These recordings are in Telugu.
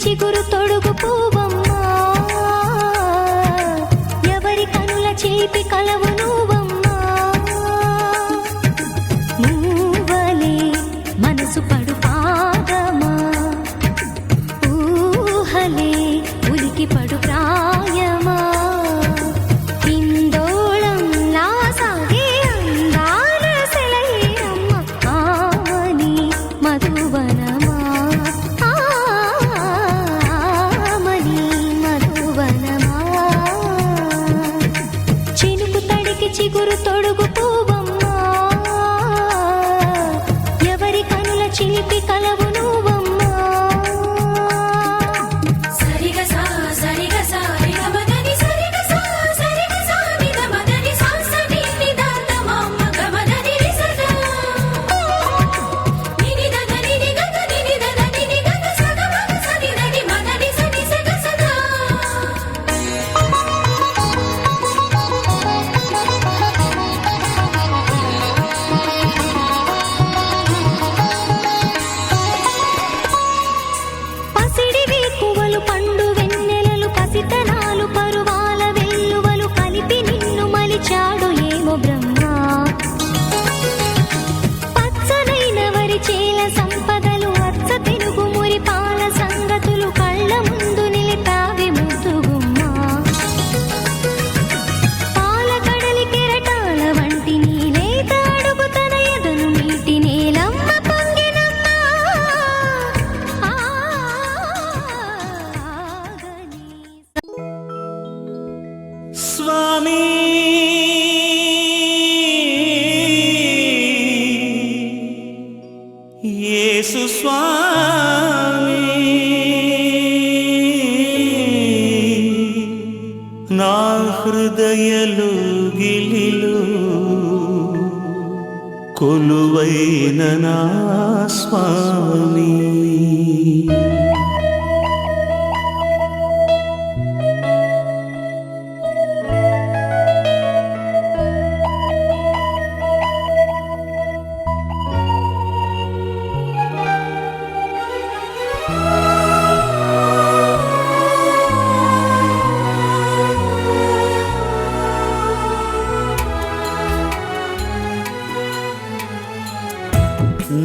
చిగురు తొడుగు పువ్వమ్మా, ఎవరి కనుల చిలిపి కలవు నువ్వమ్మా. మూవలే మనసు పడు పాదమా, ఊహలే ఉలికి పడు ప్రాయమా. హిందోళంలా సాగే అందాల సెలయేరమ్మ, ఆమని మధువనమా, ఆమని మధువనమా. చినుకు తడికి చిగురు తొడుగు పువ్వమ్మా, ఎవరి కనుల చిలిపి కలవు నువ్వమ్మా. సరిగసా సరిగసా నిగమదని సరిగసా సరిగసా నిగమదని సాసని నిదాత మమ్మ గమదని రిసదా నినిదని నిగదని నిదని నిగద సగమగ సనిదని మదని సని సగసదా. పసిడి వేకువలు పండు వెన్నెలలు పసితనాలు పరువాల వెల్లువలు కలిపి నిన్ను మలిచాడు ఏమో బ్రహ్మ. పచ్చనైన వరి చేల సంపదలు అచ్చ తెలుగు మురి పాల సంగతులు కళ్ళ ముందు నిలిపావి ముద్దుగుమ్మ. పాల కడలి కెరటాల వంటి నీలేత అడుగు తన ఎదను మీటి నేలమ్మ పొంగినమ్మ. ఆగని స్వామి యేసు స్వామి, నా హృదయలు గిలిలో కొలువైన నా స్వామి.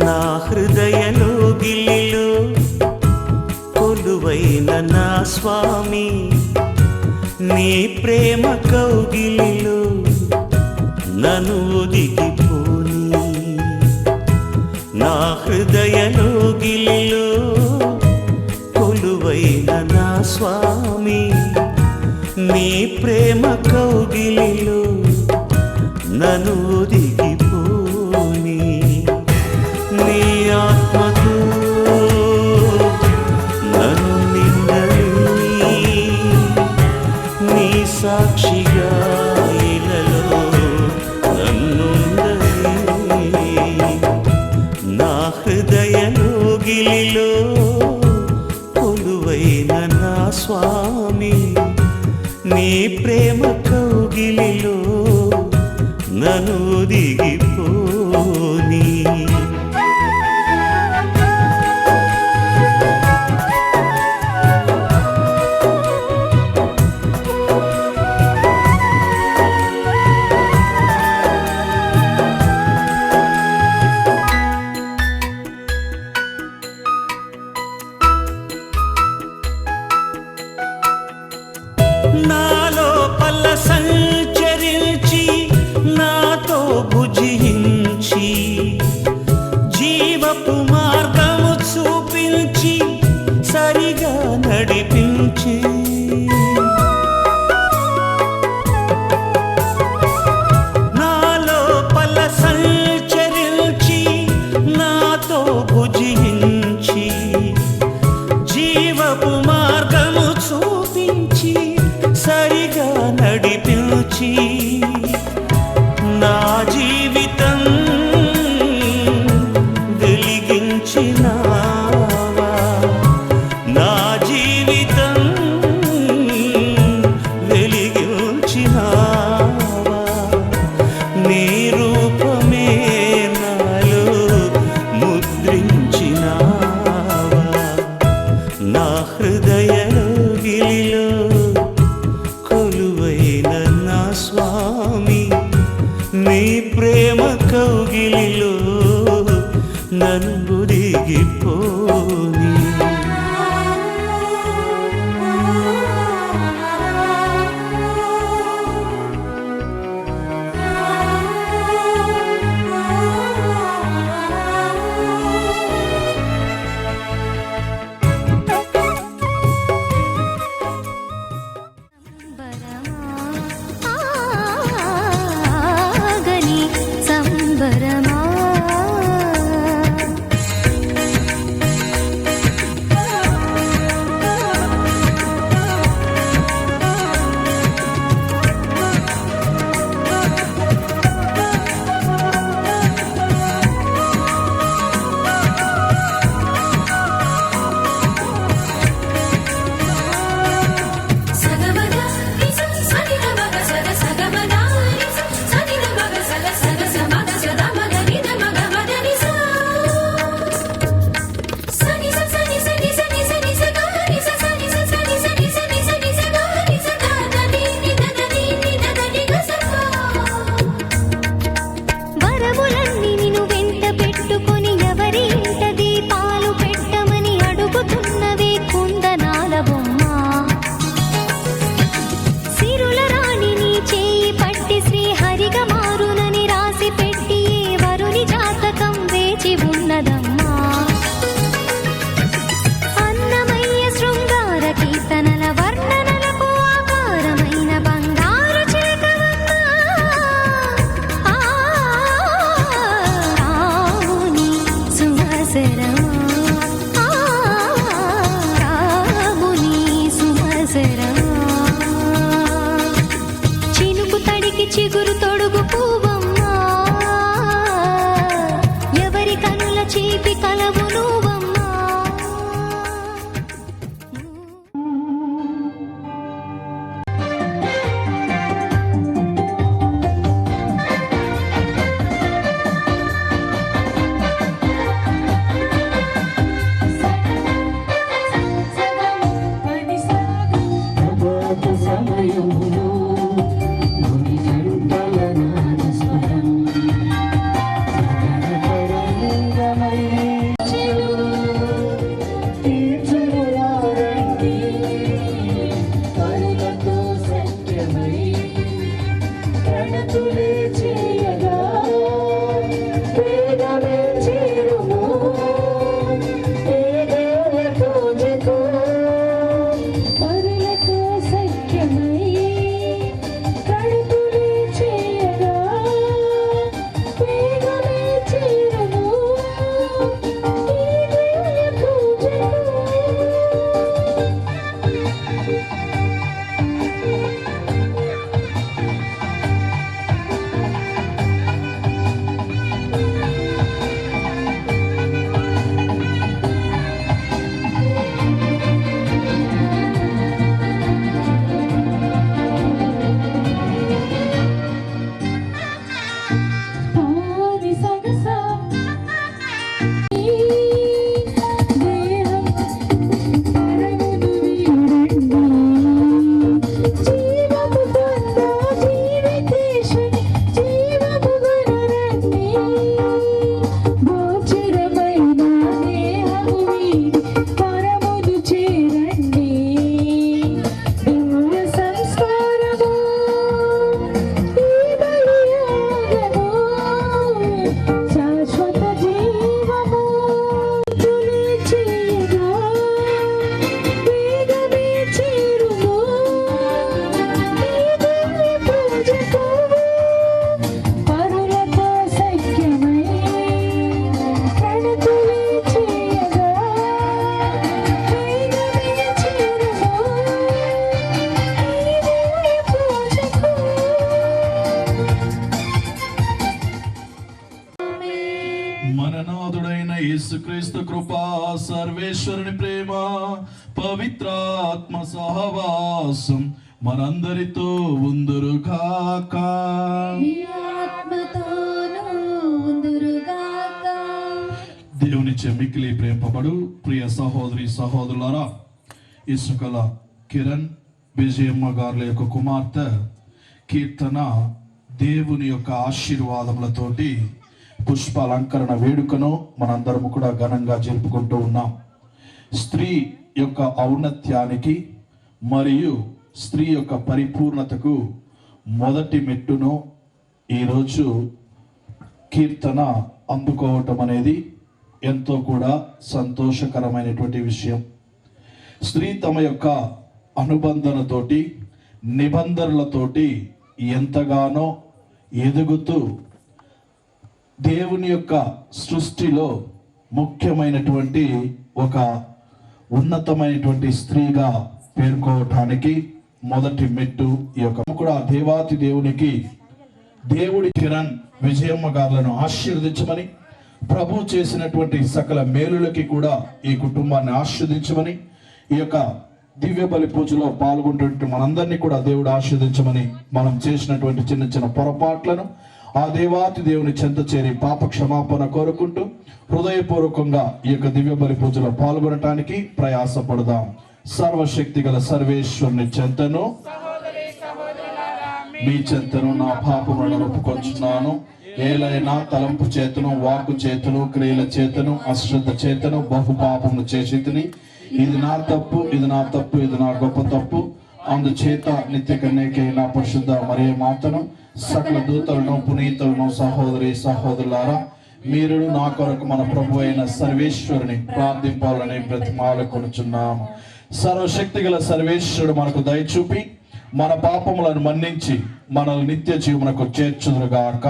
నా హృదయలో గిల్లిలో కొలువైన నా స్వామి, నీ ప్రేమ కౌగిలిలో నన్ను ఒదిగిపోని. నా హృదయలో గిల్లిలో కొలువైన నా స్వామి, నీ ప్రేమ కౌగిలిలో నన్ను ఒదిగిపోని. నీ ఆత్మతో నన్ను నిండని, నీ సాక్షిగా ఇలలో నన్నుండని. నా హృదయలో గిలిలో కొలువైన నా స్వామి, నీ ప్రేమ కౌగిలిలో నన్ను దిగిపోని. నాలో పల్ల సంచరించి నాతో భుజించి జీవపు మార్గము చూపించి సరిగా నడిపించి. నాలో పల్ల సంచరించి నాతో భుజించి జీవపు మార్గము చూపించి సరిగా నడిపించి. నా జీవితం వెలిగించినావా, నా జీవితం వెలిగించినావా. నీ రూపమే నాలో ముద్రించినావా. నా హృదయ కౌగిలిలో కొలువైన నా స్వామి, నీ ప్రేమ కౌగిలిలో నన్ను దిగిపోని. ఆగని సంబరమా సగమగ నిస సనిద మగ సగ సగమగ నిస సనిద మగ సగ సగ సమగ సద మగ నిద మగ మగ నిస సని స సని సని సని సని స గ నిస సని స సని సని సని సని స గ నిస ద ద ని ని ద ద ని ని ద ద ని గ స వరములన్నీ నిన్ను వెంట పెట్టుకొని ఎవరి ఇంట దీపాలు పెట్టమని అడుగుతున్నవే కుందనాల బొమ్మ. సిరుల రాణి నీ చేయి పట్టి శ్రీహరిగా మారునని రాసి పెట్టి ఏ వరుని జాతకం వేచి ఉన్నదమ్మా. అన్నమయ్య శృంగార కీర్తనల వర్ణనలకు ఆకారమైన బంగారు చిలకవమ్మా. రాముని సుమసరమా, రాముని సుమసరమా. చినుకు తడికి చిగురు తొడుగు పువ్వమ్మా, ఎవరి కనుల చీపి కలవు నువ్వమ్మా. యేసుక్రీస్తు కృపా సర్వేశ్వరుని ప్రేమ పవిత్రాత్మ సహవాసం మనందరితో ఉందురుగాక. దేవుని చెమ్మికిలి ప్రేమపడు ప్రియ సహోదరి సహోదరులారా, ఈ సకల కిరణ్ విజయమ్మ గారుల యొక్క కుమార్తె కీర్తన దేవుని యొక్క ఆశీర్వాదములతోటి పుష్పాలంకరణ వేడుకను మనందరం కూడా ఘనంగా జరుపుకుంటూ ఉన్నాం. స్త్రీ యొక్క ఔన్నత్యానికి మరియు స్త్రీ యొక్క పరిపూర్ణతకు మొదటి మెట్టును ఈరోజు కీర్తన అందుకోవటం అనేది ఎంతో కూడా సంతోషకరమైనటువంటి విషయం. స్త్రీ తమ యొక్క అనుబంధనతోటి నిబంధనలతోటి ఎంతగానో ఎదుగుతూ దేవుని యొక్క సృష్టిలో ముఖ్యమైనటువంటి ఒక ఉన్నతమైనటువంటి స్త్రీగా పేర్కోవటానికి మొదటి మెట్టు ఈ యొక్క కూడా దేవాతి దేవునికి దేవుడి కిరణ్ విజయమ్మ గారులను ఆశీర్వదించమని, ప్రభు చేసినటువంటి సకల మేలులకి కూడా ఈ కుటుంబాన్ని ఆశీర్వదించమని, ఈ యొక్క దివ్య బలి పూజలో పాల్గొంటున్న మనందరినీ కూడా దేవుడు ఆశీర్వదించమని, మనం చేసినటువంటి చిన్న చిన్న పొరపాట్లను ఆ దేవాతి దేవుని చెంత చేరి పాప క్షమాపణ కోరుకుంటూ హృదయపూర్వకంగా ఈ యొక్క దివ్య బలి పూజలో పాల్గొనటానికి ప్రయాసపడదాం. సర్వశక్తి గల సర్వేశ్వరుని చెంతను మీ చెంతను నా పాపములను ఒప్పుకొంచున్నాను. ఏలైనా తలంపు చేతను, వాక్కు చేతను, క్రియల చేతను, అశ్రద్ధ చేతను బహు పాపమును చేసి తిని, ఇది నా తప్పు, ఇది నా తప్పు, ఇది నా గొప్ప తప్పు. అందుచేత నిత్య కన్యకై నా పరిశుద్ధ మరియ మాతను, సకల దూతలను, పునీతులను, సహోదరి సహోదరులారా, మీరు నా కొరకు మన ప్రభు అయిన సర్వేశ్వరుని ప్రార్థింపాలని బ్రతిమాలుకొనుచున్నాము. సర్వశక్తి గల సర్వేశ్వరుడు మనకు దయచూపి మన పాపములను మన్నించి మనల్ని నిత్య జీవనకు చేర్చుదురుగాక.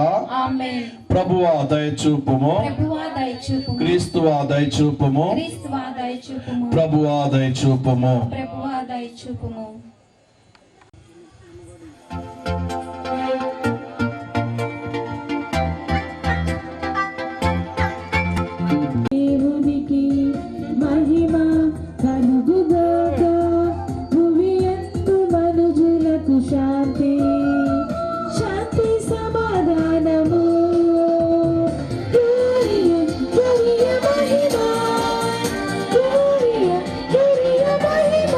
ప్రభువా దయచూపుము, క్రీస్తువా దయచూపుము, ప్రభువా దయచూపుము. దేవునికి మహిమ కలుగుగాక, భూమియందు మనుజులకు శాంతి, శాంతి సమాధానము. గౌరియ గౌరియ మహిమ, గౌరియ గౌరియ మహిమ,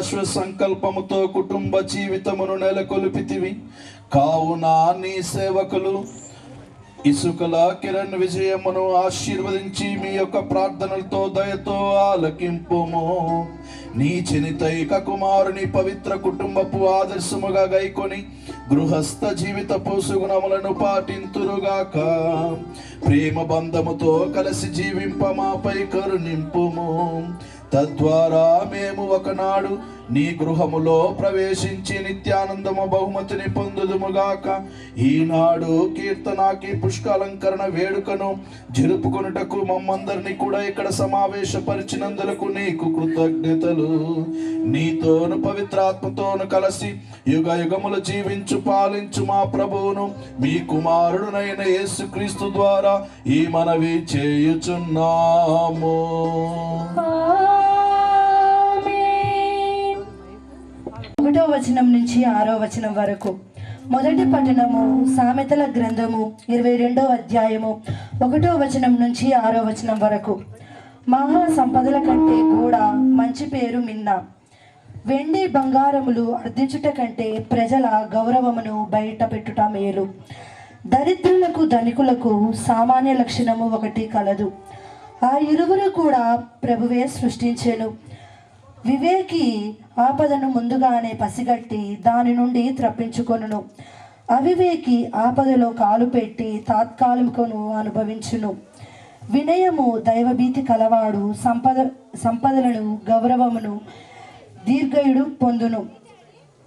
శాశ్వత సంకల్పముతో కుటుంబ జీవితమును నెలకొల్పితివి. కావున నీ సేవకులు ఇసుకల కిరణ్ విజయమును ఆశీర్వదించి మీ యొక్క ప్రార్థనలతో దయతో ఆలకింపుము. నీ జనితైక కుమారుని పవిత్ర కుటుంబపు ఆదర్శముగా గైకొని గృహస్థ జీవితపు సుగుణములను పాటింతురుగాక. ప్రేమ బంధముతో కలిసి జీవింప మాపై కరుణింపుము. తద్వారా మేము ఒకనాడు నీ గృహములో ప్రవేశించి నిత్యానందము బహుమతిని పొందుదుముగాక. ఈనాడు కీర్తనాకి పుష్పాలంకరణ వేడుకను జరుపుకొనుటకు మమ్మందరినీ కూడా ఇక్కడ సమావేశపరిచినందులకు నీకు కృతజ్ఞతలు. నీతోను పవిత్రాత్మతోను కలిసి యుగ యుగములు జీవించు పాలించు మా ప్రభువును మీ కుమారుడునైన యేసుక్రీస్తు ద్వారా ఈ మనవి చేయుచున్నాము. ఒకటో వచనం నుంచి 6వ వచనం వరకు. మొదటి పట్టణము సామెతల గ్రంథము 22వ అధ్యాయము 1వ వచనం నుంచి 6వ వచనం వరకు. మహా సంపదల కంటే కూడా మంచి పేరు మిన్న, వెండి బంగారములు అర్థించుట కంటే ప్రజల గౌరవమును బయట పెట్టుట మేలు. దరిద్రులకు ధనికులకు సామాన్య లక్షణము ఒకటి కలదు, ఆ ఇరువురు కూడా ప్రభువే సృష్టించెను. వివేకి ఆపదను ముందుగానే పసిగట్టి దాని నుండి తప్పించుకొనును, అవివేకి ఆపదలో కాలు పెట్టి తాత్కాలికను అనుభవించును. వినయము దైవభీతి కలవాడు సంపదలను గౌరవమును దీర్ఘయుడు పొందును.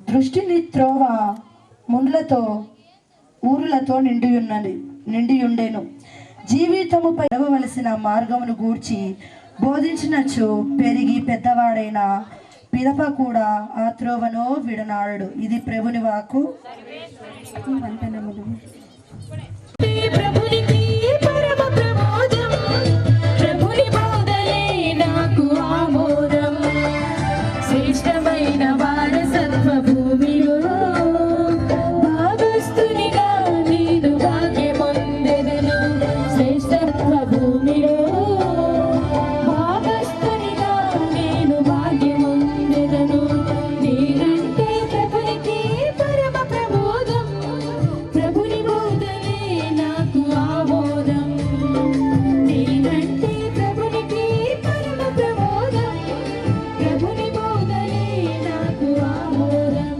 దృష్టిని త్రోవ ముండ్లతో ఊరులతో నిండియుండెను. జీవితముపై నడవవలసిన మార్గమును గూర్చి బోధించినచో పెరిగి పెద్దవాడైన పిదప కూడా ఆ త్రోవను విడనాడు. ఇది ప్రభుని వాక్కు. ప్రభునికి పరమ ప్రమోదం, ప్రభుని బోధలే నాకు ఆమోదం. శ్రేష్టమైన వారసత్వ భూమిలో భాగస్తునిగా నేను భాగ్యమొందెదను. శ్రేష్టత్వ భూమిలో భాగస్తునిగా నేను భాగ్యమొందెదను. నేనంటే ప్రభునికి పరమ ప్రమోదం, ప్రభుని బోధలే నాకు ఆమోదం. నేనంటే ప్రభునికి పరమ ప్రమోదం, ప్రభుని బోధలే నాకు ఆమోదం.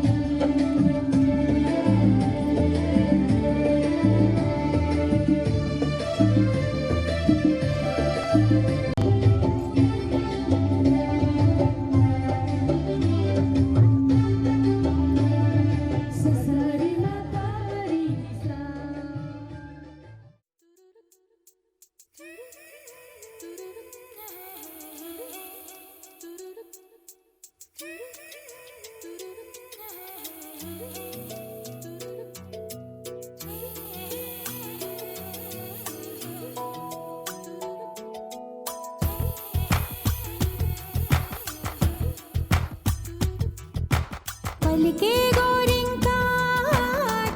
ససరి మపరి నిసా. పలికే గోరింక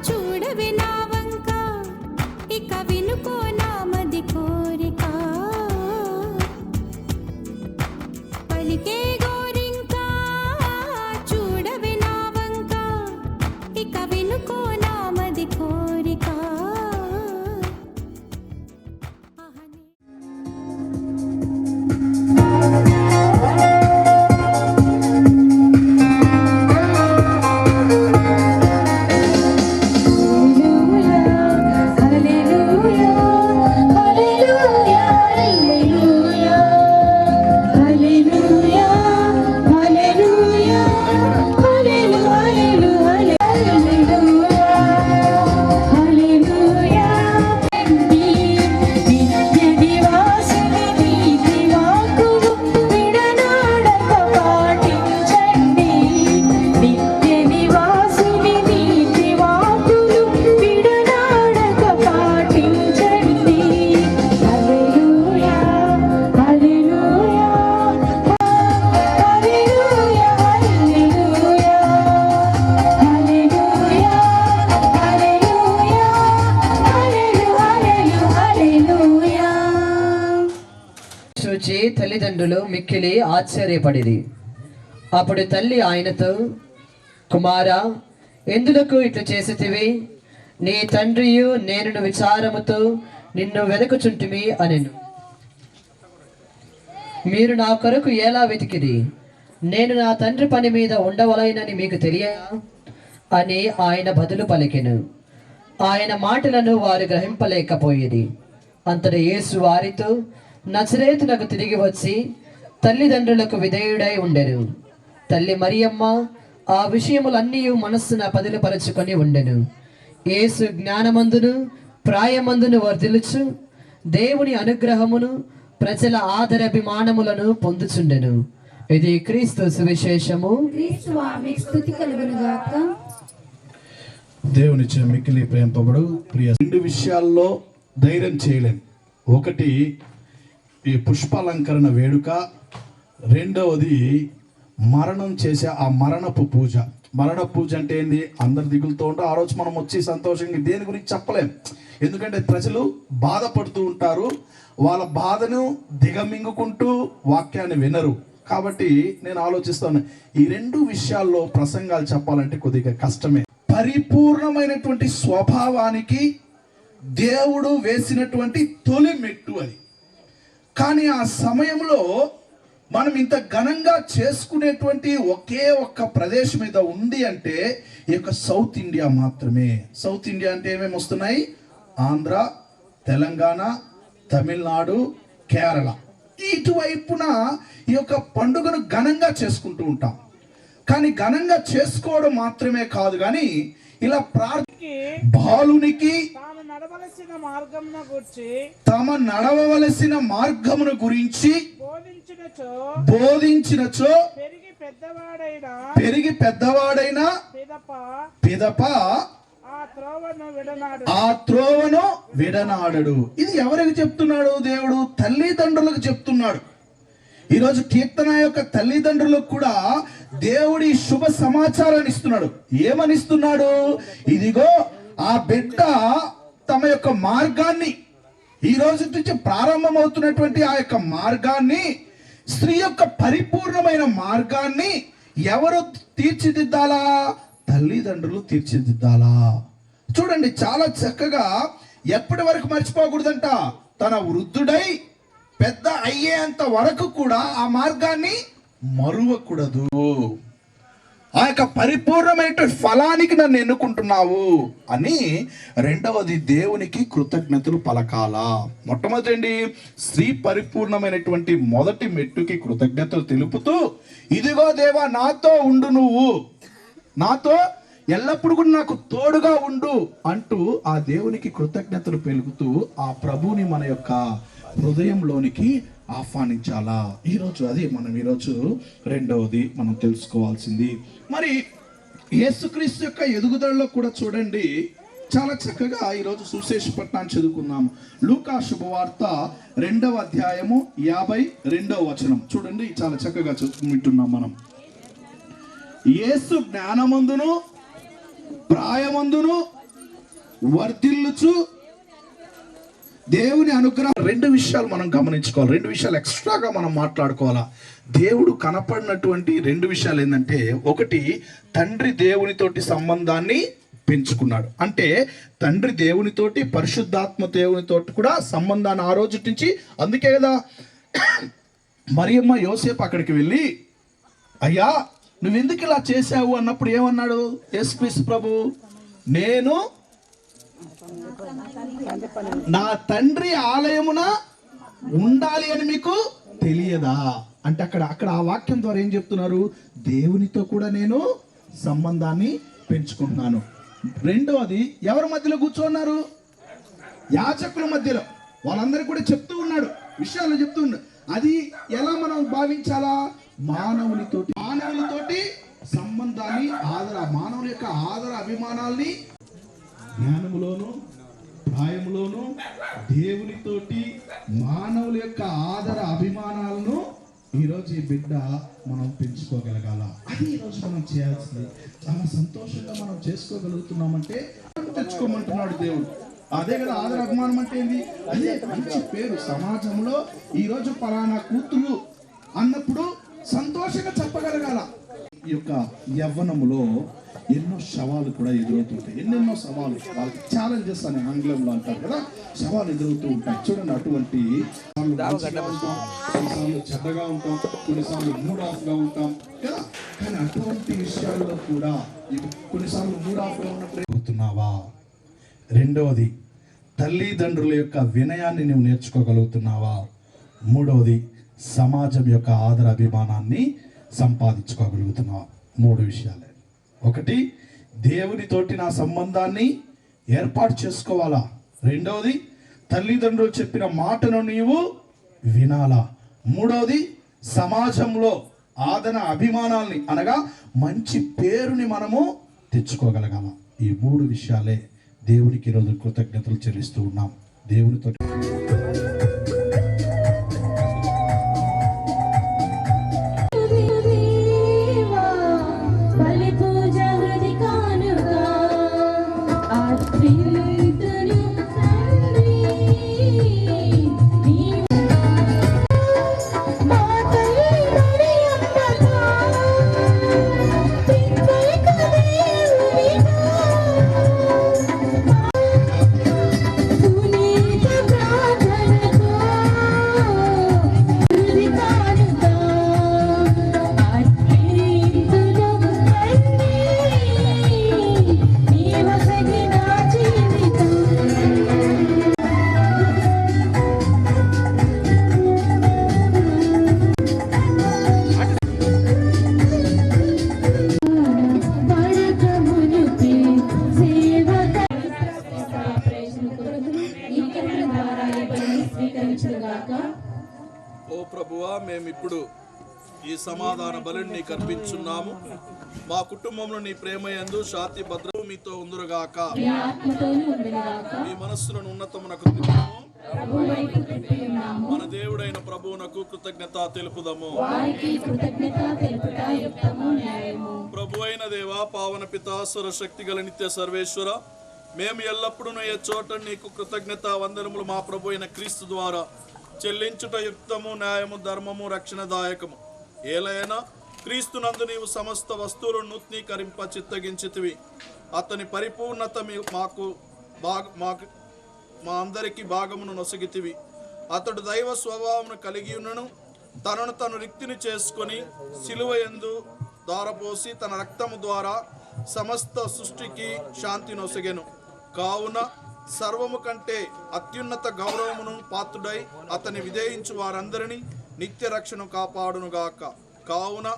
చూడవి నా వంక, ఇక వినుకో నా మది కోరిక. పలికే గోరింక చూడవి నా వంక, ఇక వినుకో నా మది కోరిక. చూచి తల్లిదండ్రులు మిక్కిలి ఆశ్చర్యపడిరి. అప్పుడు తల్లి ఆయనతో, కుమారా, ఎందులకు ఇట్లు చేసితివి? నీ తండ్రియు నేను విచారముతో నిన్ను వెదకుచుంటిమి అనెను. మీరు నా కొరకు ఎలా వెతికిరి? నేను నా తండ్రి పని మీద ఉండవలైనని మీకు తెలియదా అని ఆయన బదులు పలికెను. ఆయన మాటలను వారు గ్రహింపలేకపోయేది. అంతట యేసు వారితో, నజరేతునకు తిరిగి వచ్చి తల్లిదండ్రులకు విధేయుడై ఉండెను. తల్లి మరియమ్మ ఆ విషయములన్నీ మనస్సున పదిలపరచుకొని ఉండెను. యేసు జ్ఞానమందును ప్రాయమందును వర్ధిల్లుచు దేవుని అనుగ్రహమును ప్రజల ఆదరాభిమానములను పొందుచుండెను. ఇది క్రీస్తు సువిశేషము. స్వామి స్తుతి కలుగును గాక. దేవుని మిక్కిలి ప్రేమపబడు ప్రియ, రెండు విషయాల్లో ధైర్యం చేయలేం. ఒకటి ఈ పుష్పాలంకరణ వేడుక, రెండవది మరణం చేసే ఆ మరణపు పూజ. మరణ పూజ అంటే ఏంది? అందరు దిగులుతూ ఉంటారు. ఆ రోజు మనం వచ్చి సంతోషంగా దేని గురించి చెప్పలేం, ఎందుకంటే ప్రజలు బాధపడుతూ ఉంటారు. వాళ్ళ బాధను దిగమింగుకుంటూ వాక్యాన్ని వినరు. కాబట్టి నేను ఆలోచిస్తాను, ఈ రెండు విషయాల్లో ప్రసంగాలు చెప్పాలంటే కొద్దిగా కష్టమే. పరిపూర్ణమైనటువంటి స్వభావానికి దేవుడు వేసినటువంటి తొలి మెట్టు అది. కానీ ఆ సమయంలో మనం ఇంత ఘనంగా చేసుకునేటువంటి ఒకే ఒక్క ప్రదేశం మీద ఉంది అంటే ఈ యొక్క సౌత్ ఇండియా మాత్రమే. సౌత్ ఇండియా అంటే ఏమేమి వస్తున్నాయి? ఆంధ్ర, తెలంగాణ, తమిళనాడు, కేరళ. ఇటువైపున ఈ యొక్క పండుగను ఘనంగా చేసుకుంటూ ఉంటాం. కానీ ఘనంగా చేసుకోవడం మాత్రమే కాదు, కానీ ఇలా బాలునికి తమ నడవవలసిన మార్గమును గురించి బోధించినచో పెరిగి పెద్దవాడైనా పిదప ఆ త్రోవను విడనాడడు. ఇది ఎవరికి చెప్తున్నాడు? దేవుడు తల్లిదండ్రులకు చెప్తున్నాడు. ఈరోజు కీర్తన యొక్క తల్లిదండ్రులకు కూడా దేవుడి శుభ సమాచారాన్ని ఇస్తున్నాడు. ఏమని ఇస్తున్నాడు? ఇదిగో ఆ బిడ్డ తమ యొక్క మార్గాన్ని, ఈ రోజు నుంచి ప్రారంభమవుతున్నటువంటి ఆ యొక్క మార్గాన్ని, స్త్రీ యొక్క పరిపూర్ణమైన మార్గాన్ని ఎవరు తీర్చిదిద్దాలా? తల్లిదండ్రులు తీర్చిదిద్దాలా. చూడండి, చాలా చక్కగా ఎప్పటి వరకు మర్చిపోకూడదంట, తన వృద్ధుడై పెద్ద అయ్యేంత వరకు కూడా ఆ మార్గాన్ని మరువకూడదు. ఆ యొక్క పరిపూర్ణమైన ఫలానికి నన్ను ఎన్నుకుంటున్నావు అని. రెండవది, దేవునికి కృతజ్ఞతలు పలకాలా. మొట్టమొదటి స్త్రీ పరిపూర్ణమైనటువంటి మొదటి మెట్టుకి కృతజ్ఞతలు తెలుపుతూ, ఇదిగో దేవా నాతో ఉండు, నువ్వు నాతో ఎల్లప్పుడు కూడా నాకు తోడుగా ఉండు అంటూ ఆ దేవునికి కృతజ్ఞతలు పెలుగుతూ ఆ ప్రభువుని మన యొక్క హృదయంలోనికి ఆహ్వానించాలా. ఈరోజు అది మనం ఈరోజు రెండవది మనం తెలుసుకోవాల్సింది. మరి యేసుక్రీస్తు యొక్క ఎదుగుదలలో కూడా చూడండి, చాలా చక్కగా ఈరోజు సువిశేషపట్నాన్ని చదువుకున్నాం. లూకా శుభవార్త 2వ అధ్యాయము 52వ వచనం చూడండి, చాలా చక్కగా వింటున్నాం మనం. యేసు జ్ఞానమందును ప్రాయమందును వర్ధిల్లుచు దేవుని అనుగ్రహం. రెండు విషయాలు మనం గమనించుకోవాలి, రెండు విషయాలు ఎక్స్ట్రాగా మనం మాట్లాడుకోవాలా. దేవుడు కనపడినటువంటి రెండు విషయాలు ఏంటంటే, ఒకటి తండ్రి దేవునితోటి సంబంధాన్ని పెంచుకున్నాడు. అంటే తండ్రి దేవునితోటి, పరిశుద్ధాత్మ దేవునితోటి కూడా సంబంధాన్ని ఆ రోజు నుంచి. అందుకే కదా మరియమ్మ యోసేపు అక్కడికి వెళ్ళి, అయ్యా నువ్వెందుకు ఇలా చేశావు అన్నప్పుడు ఏమన్నాడు యేసుక్రీస్తు ప్రభు? నేను నా తండ్రి ఆలయమున ఉండాలి అని మీకు తెలియదా అంటే అక్కడ ఆ వాక్యం ద్వారా ఏం చెప్తున్నారు? దేవునితో కూడా నేను సంబంధాన్ని పెంచుకుంటున్నాను. రెండవది, ఎవరి మధ్యలో కూర్చున్నారు? యాజకుల మధ్యలో. వాళ్ళందరూ కూడా చెప్తూ ఉన్నాడు, విషయాలు చెప్తూ ఉన్నాడు. అది ఎలా మనం భావించాలా? మానవులతోటి సంబంధాన్ని, మానవుల యొక్క ఆదర అభిమానాల్ని జ్ఞానములోను ప్రాయములోను దేవునితోటి మానవుల యొక్క ఆదర అభిమానాలను ఈరోజు ఈ బిడ్డ మనం పెంచుకోగలగాల. అది ఈరోజు మనం చేయాల్సింది. చాలా సంతోషంగా మనం చేసుకోగలుగుతున్నామంటే తెచ్చుకోమంటున్నాడు దేవుడు. అదే కదా ఆదర అభిమానం అంటే ఏంది? అదే మంచి పేరు సమాజంలో. ఈరోజు పలానా కూతురు అన్నప్పుడు సంతోషంగా చెప్పగలగాల. ఈ యొక్క యవ్వనములో ఎన్నో సవాళ్ళు కూడా ఎదురవుతుంటాయి. ఎన్నెన్నో సవాళ్ళు, వాళ్ళకి ఛాలెంజెస్ అని ఆంగ్లంలో అంటారు కదా, సవాళ్ళు ఎదురవుతూ ఉంటాయి. చూడండి, అటువంటి కొన్నిసార్లు చెడ్డగా ఉంటాం, కొన్నిసార్లు మూడ్ ఆఫ్ గా ఉంటాం కదా. కానీ అటువంటి విషయాల్లో కూడా కొన్నిసార్లు మూడ్ ఆఫ్ గా ఉన్నప్పుడు రెండవది, తల్లిదండ్రుల యొక్క వినయాన్ని నువ్వు నేర్చుకోగలుగుతున్నావా? మూడవది, సమాజం యొక్క ఆదర అభిమానాన్ని సంపాదించుకోగలుగుతున్నావా? 3 విషయాలే. ఒకటి, దేవునితోటి నా సంబంధాన్ని ఏర్పాటు చేసుకోవాలా. రెండవది, తల్లిదండ్రులు చెప్పిన మాటను నీవు వినాలా. మూడవది, సమాజంలో ఆదరణ అభిమానాల్ని అనగా మంచి పేరుని మనము తెచ్చుకోగలగాల. ఈ 3 విషయాలే దేవునికి ఈరోజు కృతజ్ఞతలు చెల్లిస్తూ ఉన్నాం. దేవునితో ఓ ప్రభువా, మేమిప్పుడు ఈ సమాధాన బలిని నీకు అర్పించున్నాము. మా కుటుంబంలో నీ ప్రేమ యందు శాంతి భద్రత మీతో ఉందురుగాక. మీ మనస్సులను ఉన్నతమునకు తిప్పుము. మన దేవుడైన ప్రభువునకు కృతజ్ఞత తెలుపుదము. ప్రభు అయిన దేవా, పావన పిత, సర్వశక్తి గల నిత్య సర్వేశ్వర, మేము ఎల్లప్పుడూ ఏ చోట నీకు కృతజ్ఞత వందనములు మా ప్రభు అయిన క్రీస్తు ద్వారా చెల్లించుట యుక్తము, న్యాయము, ధర్మము, రక్షణదాయకము. ఏలైనా క్రీస్తునందు నీవు సమస్త వస్తువులను నూతనీకరింప చిత్తగించితివి. అతని పరిపూర్ణత మా అందరికి భాగమును నొసగితివి. అతడు దైవ స్వభావమును కలిగి ఉన్నను తనను తను రిక్తిని చేసుకొని సిలువ యందు దారపోసి తన రక్తము ద్వారా సమస్త సృష్టికి శాంతి నొసగెను. కావున సర్వము కంటే అత్యున్నత గౌరవమును పాత్రుడై అతని విధేయించు వారందరినీ నిత్య రక్షణ కాపాడునుగాక. కావున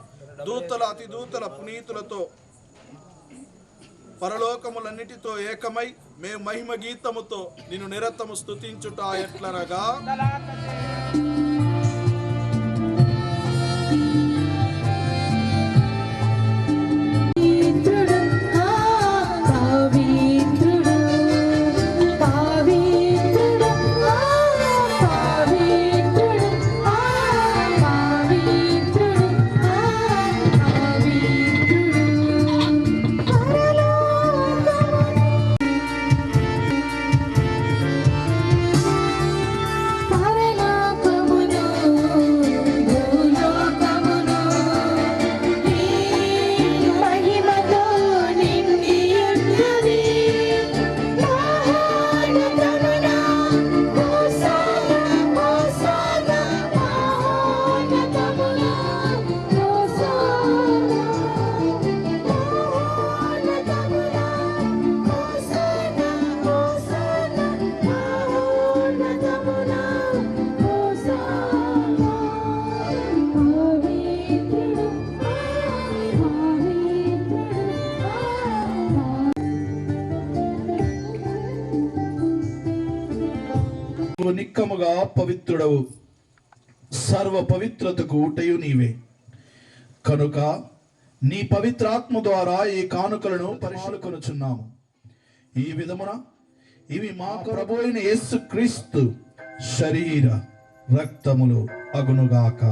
దూతల అతిదూతల పునీతులతో పరలోకములన్నిటితో ఏకమై మేము మహిమ గీతముతో నిన్ను నిరతము స్తుతించుట ఎట్లనగా, నిక్కముగా పవిత్రుడవు, సర్వ పవిత్రతకు ఊటయు నీవే. కనుక నీ పవిత్రాత్మ ద్వారా ఈ కానుకలను పరిశీలికొనుచున్నాము. ఈ విధమున ఇవి మా ప్రభు అయిన యేసు క్రీస్తు శరీర రక్తములు అగునుగాక.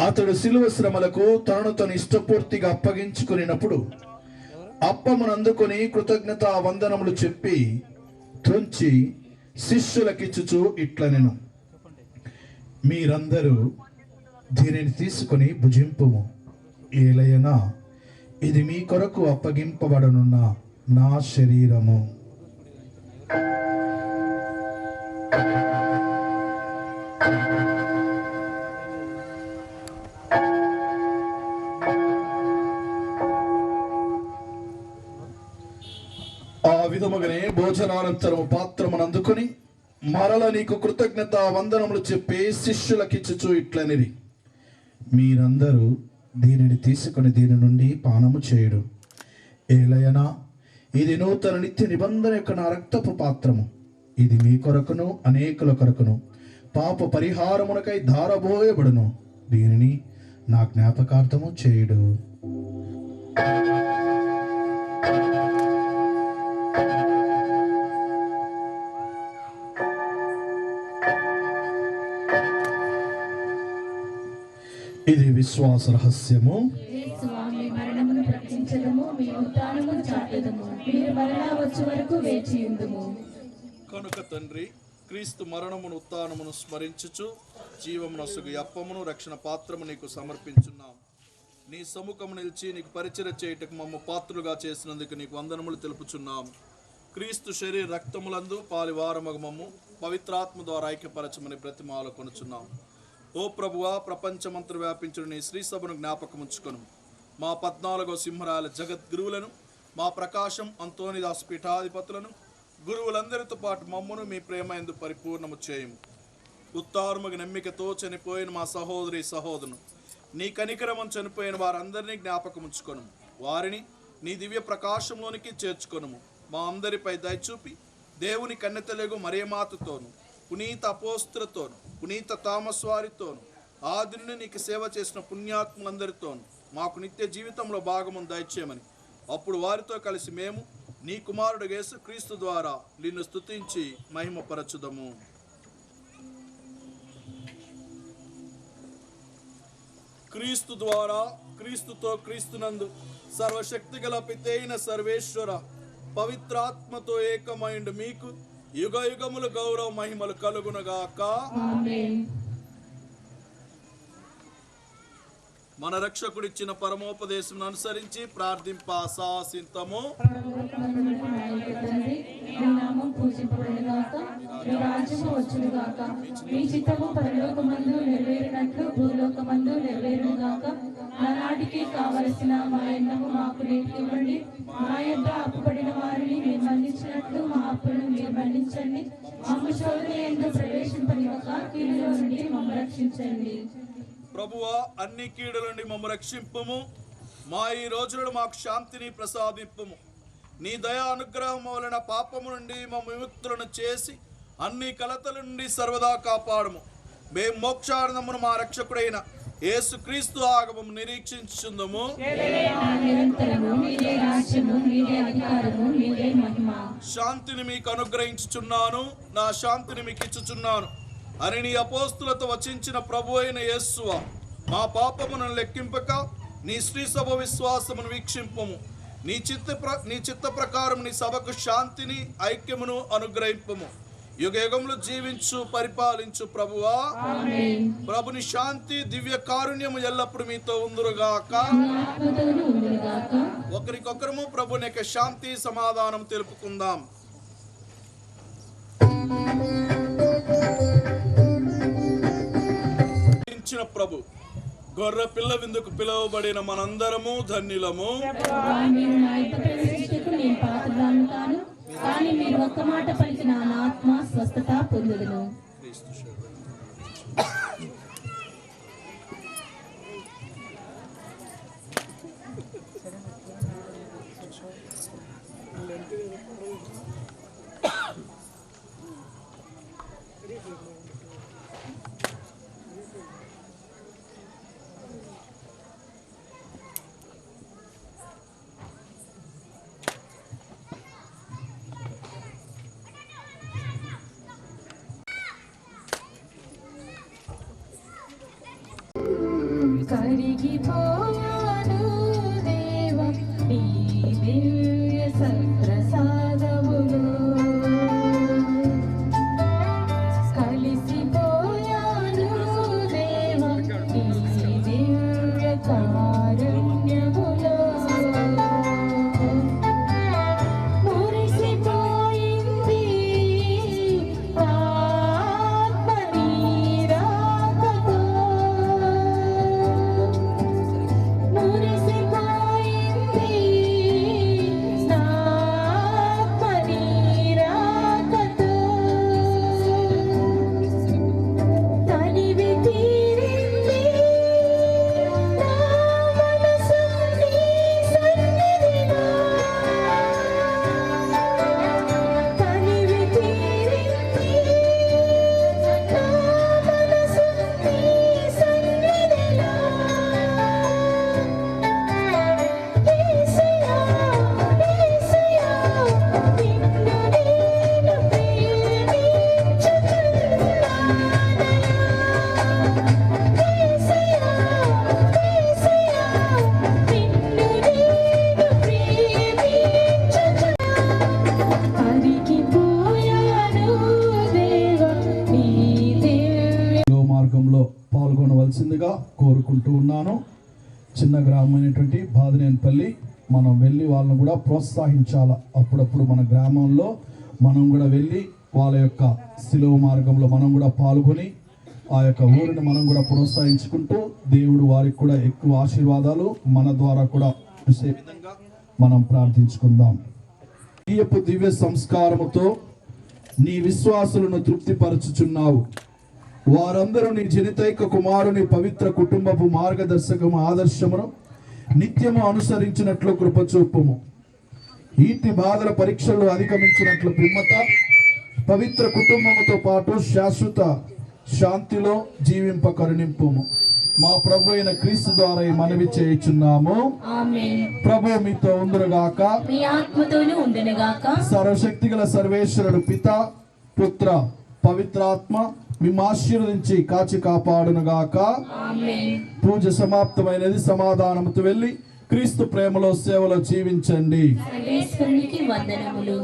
అతడు శిలువ శ్రమలకు తనను తను ఇష్టపూర్తిగా అప్పగించుకున్నప్పుడు అప్పమును అందుకొని కృతజ్ఞత వందనములు చెప్పి త్రుంచి శిష్యులకిచ్చుచు ఇట్లనెను, మీరందరూ దీనిని తీసుకొని భుజింపుము. ఏలయనా ఇది మీ కొరకు అప్పగింపబడనున్న నా శరీరము. ఆ విధముగానే భోజనానంతరము పాత్రమును అందుకొని మరల నీకు కృతజ్ఞత వందనములు చెప్పే శిష్యులకిచ్చుచు ఇట్లనిది, మీరందరూ దీనిని తీసుకొని దీని నుండి పానము చేయుడు. ఏలయనా ఇది నూతన నిత్య నిబంధన యొక్క నా రక్తపు పాత్రము. ఇది మీ కొరకును అనేకుల కొరకును పాప పరిహారమునకై ధారబోయబడును. దీనిని నా జ్ఞాపకార్థము చేయుడు. ఇది విశ్వాస రహస్యము. స్వామి మరణమును ప్రకటించదము, మీ ఉత్థానమును చాటెదము. మీరు మరలా వచ్చే వరకు వేచి ఉందుము. కనుక తండ్రి, క్రీస్తు మరణమును ఉత్థానమును స్మరించుచు జీవమునొసగు అప్పమును రక్షణ పాత్రము నీకు సమర్పించున్నాం. నీ సముఖము నిలిచి నీకు పరిచర్య చేయుటకు మమ్మ పాత్రులుగా చేసినందుకు నీకు వందనములు తెలుపుచున్నాం. క్రీస్తు శరీర రక్తములందు పాలివారమగు మమ్ము పవిత్రాత్మ ద్వారా ఐక్యపరచమని బ్రతిమాల కొనుచున్నాం. ఓ ప్రభువా, ప్రపంచమంతరు వ్యాపించిన నీ శ్రీ సభను జ్ఞాపకముంచుకొను. మా 14వ సింహరాల జగద్గురువులను, మా ప్రకాశం అంతోనిదాసు పీఠాధిపతులను, గురువులందరితో పాటు మమ్మను మీ ప్రేమ యందు పరిపూర్ణము చేయము. ఉత్తారముగా నమ్మికతో చనిపోయిన మా సహోదరి సహోదరును, నీ కనికరమం చనిపోయిన వారందరినీ జ్ఞాపకముంచుకొను. వారిని నీ దివ్య ప్రకాశంలోనికి చేర్చుకొనుము. మా అందరిపై దయచూపి దేవుని కన్నెతెలుగు మరియమాతతోను, పునీత అపోస్తులతోను, పునీత థామస్ వారితోను, ఆదిని నీకు సేవ చేసిన పుణ్యాత్ములందరితోను మాకు నిత్య జీవితంలో భాగమును దయచేయమని, అప్పుడు వారితో కలిసి మేము నీ కుమారుడు యేసు క్రీస్తు ద్వారా నిన్ను స్తుతించి మహిమపరచుదము. క్రీస్తు ద్వారా, క్రీస్తుతో, క్రీస్తునందు సర్వశక్తి గల పితైన సర్వేశ్వర పవిత్రాత్మతో ఏకమైండు మీకు యుగ యుగములు గౌరవ మహిమలు కలుగునగాక. మన రక్షకుడిచ్చిన పరమోపదేశం అనుసరించి ప్రార్థింప సాసింతము. మీ చిత్తము పరలోకమందు నెరవేరినట్లు భూలోకమందు నెరవేరుగాక. నానాటికి కావలసిన మా అన్నము మాకు నేర్పివ్వండి. మా యొద్ద అప్పుపడిన వారిని మీరు మన్నించినట్లు మా అప్పులను మీరు మన్నించండి. మమ్మ శోధన యందు ప్రవేశింపనివ్వక కీడులో నుండి మమ్మ రక్షించండి. ప్రభువా, అన్ని కీడుల నుండి మమ్మ రక్షింపుము. మా ఈ రోజులను మాకు శాంతిని ప్రసాదింపుము. నీ దయా అనుగ్రహం వలన పాపము నుండి మమ్మ విముక్తులను చేసి అన్ని కలతల నుండి సర్వదా కాపాడము. మేము మోక్షానందమును మా రక్షకుడైన యేసుక్రీస్తు ఆగమము నిరీక్షించుచుందుము. శాంతిని మీకు అనుగ్రహించుచున్నాను, నా శాంతిని మీకు ఇచ్చుచున్నాను అని నీ అపోస్తులతో వచించిన ప్రభు అయిన యేసువ, మా పాపమును లెక్కింపక నీ శ్రీ సభ విశ్వాసమును వీక్షింపము. నీ చిత్త ప్రకారం నీ సభకు శాంతిని ఐక్యమును అనుగ్రహింపము. యుగ యుగములు జీవించు పరిపాలించు ప్రభువా. ప్రభుని శాంతి దివ్య కారుణ్యము ఎల్లప్పుడు మీతో ఉందురుగాక. ఒకరికొకరము ప్రభుని యొక్క శాంతి సమాధానం తెలుపుకుందాం. ప్రభు గొర్రె పిల్ల విందుకు పిలువబడిన మనందరము ధన్యులము. కానీ మీరు ఒక్క మాట పలికిన నా ఆత్మ స్వస్థత పొందుదును. కరిగిపోయాను దేవ నీ దివ్య సత్ప్రసాదములో, కలిసిపోయాను దేవ నీ దివ్య కారుణ్యములో. రావాల్సిందిగా కోరుకుంటూ ఉన్నాను. చిన్న గ్రామమైనటువంటి బాదినేనిపల్లి మనం వెళ్ళి వాళ్ళని కూడా ప్రోత్సహించాలి. అప్పుడప్పుడు మన గ్రామంలో మనం కూడా వెళ్ళి వాళ్ళ యొక్క శిలువ మార్గంలో మనం కూడా పాల్గొని ఆ యొక్క ఊరిని మనం కూడా ప్రోత్సహించుకుంటూ దేవుడు వారికి కూడా ఎక్కువ ఆశీర్వాదాలు మన ద్వారా కూడా చూసే విధంగా మనం ప్రార్థించుకుందాం. ఈయపు దివ్య సంస్కారముతో నీ విశ్వాసులను తృప్తిపరచుచున్నావు. వారందరూ నీ జనితైక కుమారుని పవిత్ర కుటుంబపు మార్గదర్శకము ఆదర్శమును నిత్యము అనుసరించినట్లు కృపచూపుము. ఈటి బాధల పరీక్షలు అధిగమించినట్లు పిమ్మట పవిత్ర కుటుంబముతో పాటు శాశ్వత శాంతిలో జీవింప కరుణింపుము. మా ప్రభు అయిన క్రీస్తు ద్వారా ఈ మనవి చేయుచున్నాము. ఆమేన్. ప్రభు మీతో ఉండునుగాక, మీ ఆత్మతోనూ ఉండునుగాక. సర్వశక్తి గల సర్వేశ్వరుడు పిత పుత్ర పవిత్రాత్మ మిమ్మ ఆశీర్వదించి కాచి కాపాడునుగాక. ఆమేన్. పూజ సమాప్తమైనది. సమాధానముతో వెళ్ళి క్రీస్తు ప్రేమలో సేవలో జీవించండి. సర్వేశ్వరునికి వందనములు.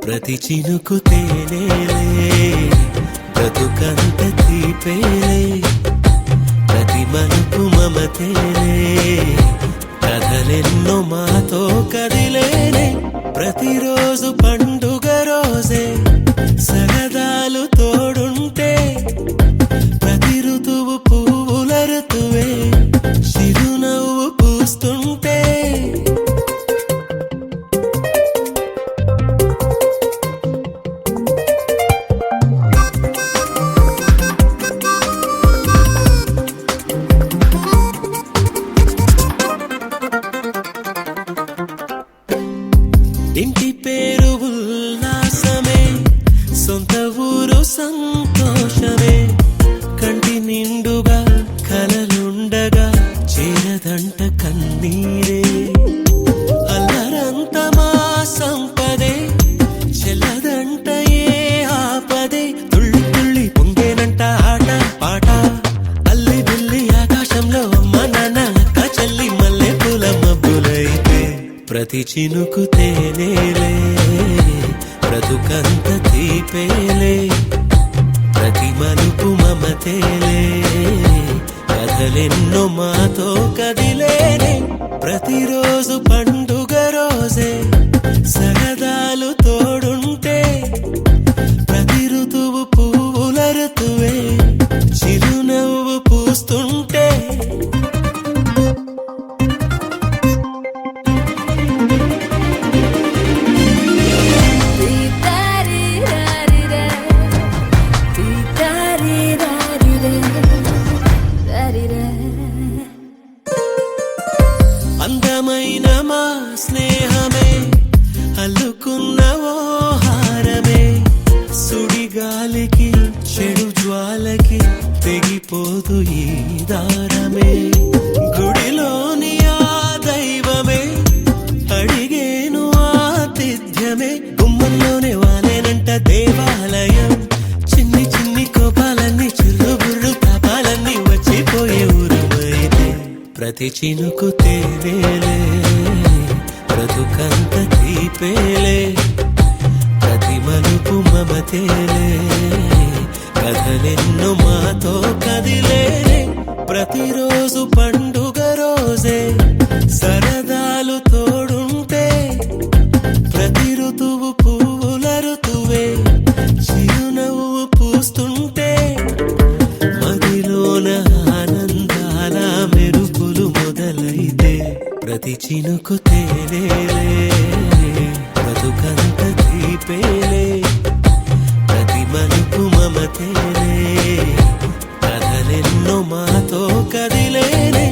ప్రతి చినుకు తేనేలే బ్రతుకంత తీపేలే ప్రతి మలుపు మమతేలే కథలెన్నో మాతో కదిలేనే ప్రతిరోజు పండుగ రోజే సరదాలు తోడుంటే ప్రతి ఋతువు పువ్వుల ఋతువే చిరునవ్వు పూస్తుంటే ఆకాశంలో అమ్మ నాన్న అక్క చెల్లి మల్లె పూల మబ్బులైతే ప్రతి చినుకు తేనేలే బ్రతుకంత తీపేలే ప్రతి మలుపు మమతేలే కథలెన్నో మాతో కదిలేనే ప్రతిరోజు పండుగ రోజే సరదాలు తోడుంటే ప్రతి ఋతువు పువ్వుల ఋతువే చిరునవ్వు పూస్తుంటే అందమైన మా స్నేహమే అల్లుకున్న ఓ హారమే సుడిగాలికి చెడు జ్వాలకి తెగిపోదు ఈ దారమే గుడిలోని ఆ దైవమే అడిగేను ఆతిథ్యమే గుమ్మంలోనే వాలేనంట దేవాలయం చిన్ని చిన్ని కోపాలన్నీ చిల్లుబుర్రు తాపాలన్నీ వచ్చిపోయే ఊరుమైతే ప్రతి చినుకు తేవేలే బ్రతుకంత తీపేలే ప్రతి మలుపు మమతేలే కథలెన్నో మాతో కదిలేనే ప్రతిరోజు పండుగ రోజే సరదాలు తోడుంటే ప్రతి ఋతువు పువ్వుల ఋతువే చిరునవ్వు పూస్తుంటే మదిలోన ఆనందాల మెరుపులు మొదలైతే ప్రతి చినుకు తేనేలే బ్రతుకంత తీపేలే ప్రతి మలుపు మమతేలే కథలెన్నో మాతో కదిలేనే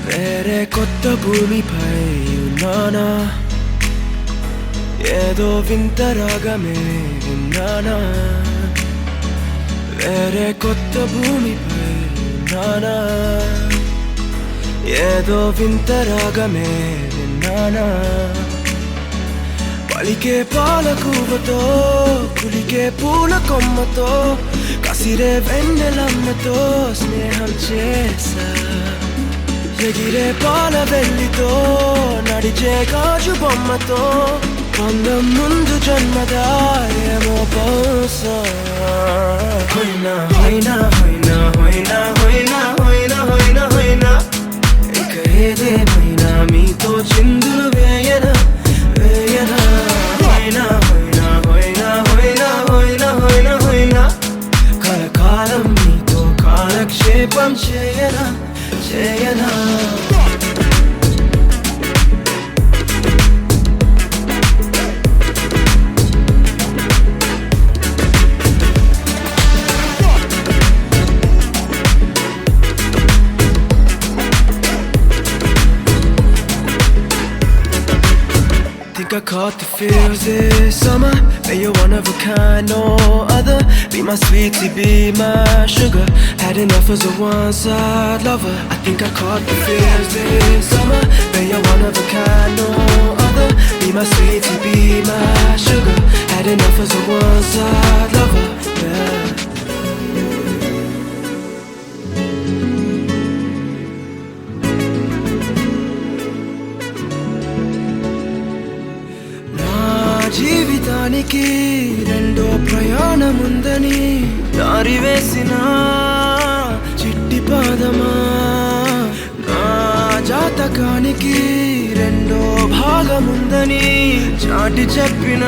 వేరే కొత్త భూమిపై ఉన్నానా ఏదో వింత రాగమే విన్నానా వేరే కొత్త భూమిపై ఉన్నానా ఏదో వింత రాగమే విన్నానా పలికే పాలకూవతో కులికే పూల కొమ్మతో కసిరే వెన్నెలమ్మతో స్నేహం చేసా ఎగిరే పాల వెల్లితో నడిచే గాజు బొమ్మతో పొందం ముందు జన్మదా ఏమో బహుశా హోయినా హోయినా హోయినా హోయినా హోయినా హోయినా హోయినా హోయినా ఇక ఏదేమైనా మీతో చిందులు వేయనా వేయనా హోయినా హోయినా హోయినా హోయినా హోయినా హోయినా హోయినా కలకాలం మీతో కాలక్షేపం చేయనా చేయనా Think I caught the feels this summer. But you're one of a kind, no other. Be my sweetie, be my sugar. Had enough as a one-side lover. I think I caught the feels this summer. But you're one of a kind, no other. Be my sweetie, be my sugar. Had enough as a one-side lover. Yeah. జీవితానికి రెండో ప్రయాణముందని దారి వేసిన చిట్టి పాదమా నా జాతకానికి రెండో భాగముందని చాటి చెప్పిన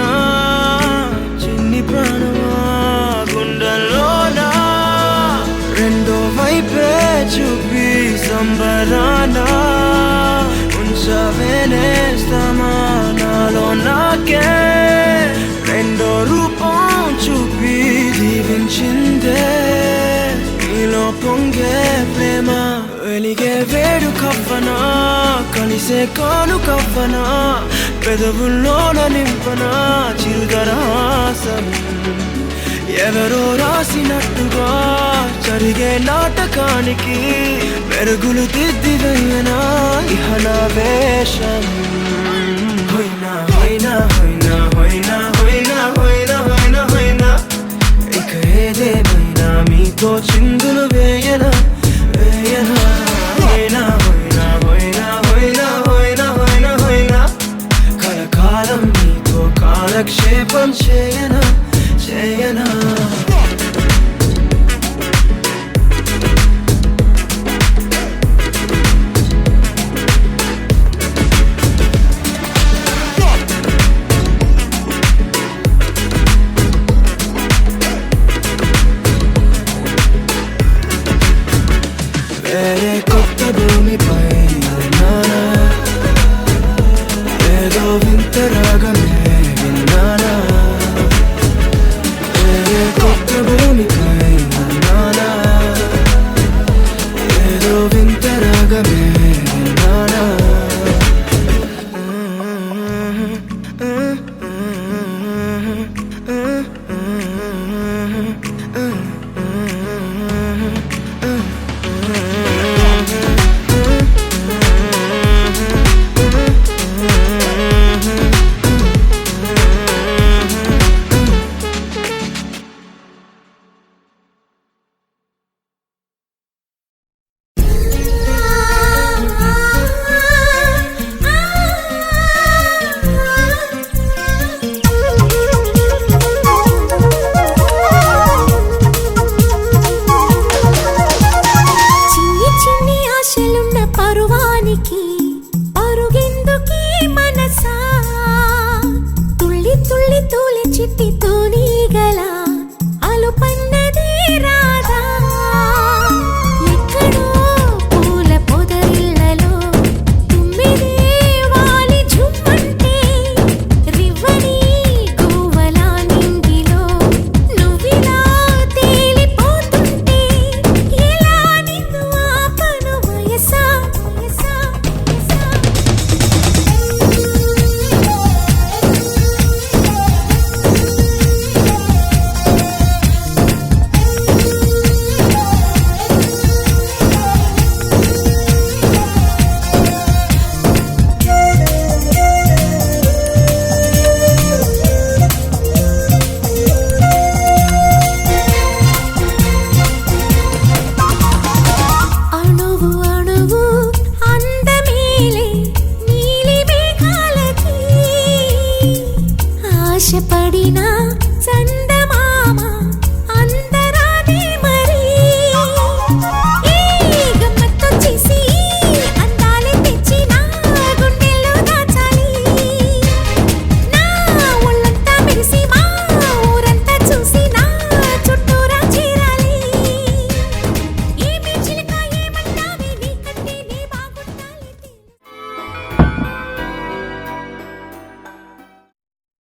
చిన్ని ప్రాణమా గుండెల్లోనా రెండో వైపే చూపి సంబరానా ఉంచవేనేస్తామా నాలో నాకే రెండో రూపం చూపి దీవించిందే పొంగే ప్రేమ వెలిగే వేడు కవ్వనా కలిసే కాను కవ్వనా పెదవుల్లోన నింపనా చిరుదరాసం ఎవరో రాసినట్టుగా జరిగే నాటకానికి మెరుగులు దిద్దివయ్యనా ఇహనా వేషం హోయినా హోయినా హోయినా హోయినా హోయినా హోయినా హోయినా హోయినా ఇక ఏదేమైనా మీతో చిందులు వేయనా వేయనా హోయినా హోయినా హోయినా హోయినా హోయినా హోయినా హోయినా కలకాలం మీతో కాలక్షేపం చేయనా చేయనా వేరే కొత్త భూమిపై